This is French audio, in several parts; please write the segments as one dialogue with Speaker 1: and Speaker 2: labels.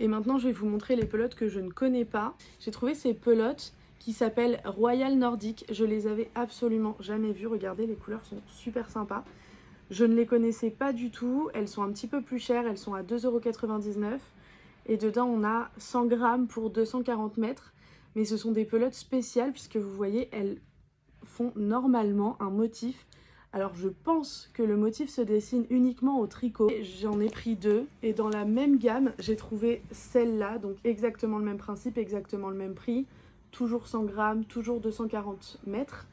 Speaker 1: Et maintenant je vais vous montrer les pelotes que je ne connais pas. J'ai trouvé ces pelotes qui s'appellent Royal Nordic. Je les avais absolument jamais vues. Regardez, les couleurs sont super sympas. Je ne les connaissais pas du tout. Elles sont un petit peu plus chères. Elles sont à 2,99 €. Et dedans, on a 100 grammes pour 240 mètres. Mais ce sont des pelotes spéciales puisque vous voyez, elles font normalement un motif. Alors je pense que le motif se dessine uniquement au tricot. J'en ai pris deux et dans la même gamme, j'ai trouvé celle-là. Donc exactement le même principe, exactement le même prix. Toujours 100 grammes, toujours 240 mètres.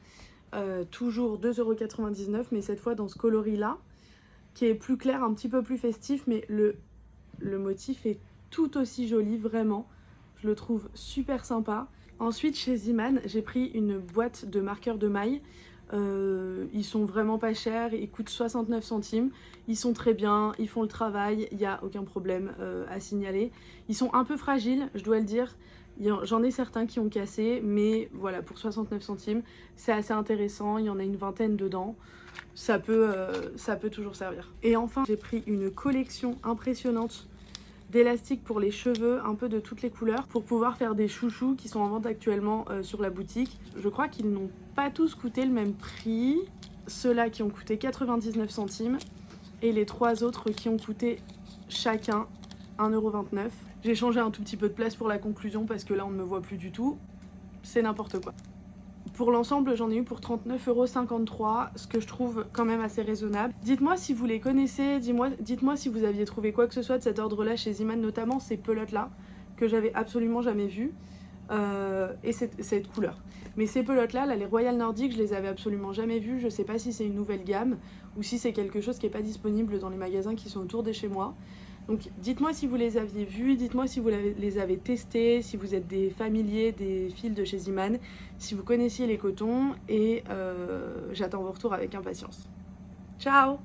Speaker 1: Toujours 2,99 €, mais cette fois dans ce coloris-là, qui est plus clair, un petit peu plus festif, mais le motif est tout aussi joli, vraiment. Je le trouve super sympa. Ensuite, chez Zeeman, j'ai pris une boîte de marqueurs de mailles. Ils sont vraiment pas chers, ils coûtent 69 centimes. Ils sont très bien, ils font le travail, il n'y a aucun problème à signaler. Ils sont un peu fragiles, je dois le dire. J'en ai certains qui ont cassé, mais voilà, pour 69 centimes, c'est assez intéressant. Il y en a une vingtaine dedans. Ça peut toujours servir. Et enfin, j'ai pris une collection impressionnante d'élastiques pour les cheveux, un peu de toutes les couleurs, pour pouvoir faire des chouchous qui sont en vente actuellement sur la boutique. Je crois qu'ils n'ont pas tous coûté le même prix. Ceux-là qui ont coûté 99 centimes et les trois autres qui ont coûté chacun 1,29 €. J'ai changé un tout petit peu de place pour la conclusion parce que là on ne me voit plus du tout. C'est n'importe quoi. Pour l'ensemble, j'en ai eu pour 39,53 €, ce que je trouve quand même assez raisonnable. Dites-moi si vous les connaissez, dites-moi si vous aviez trouvé quoi que ce soit de cet ordre-là chez Zeeman, notamment ces pelotes-là, que j'avais absolument jamais vues, et cette couleur. Mais ces pelotes-là, les Royal Nordic, je les avais absolument jamais vues. Je sais pas si c'est une nouvelle gamme ou si c'est quelque chose qui n'est pas disponible dans les magasins qui sont autour de chez moi. Donc dites-moi si vous les aviez vus, dites-moi si vous les avez testés, si vous êtes des familiers des fils de chez Zeeman, si vous connaissiez les cotons, et j'attends vos retours avec impatience. Ciao!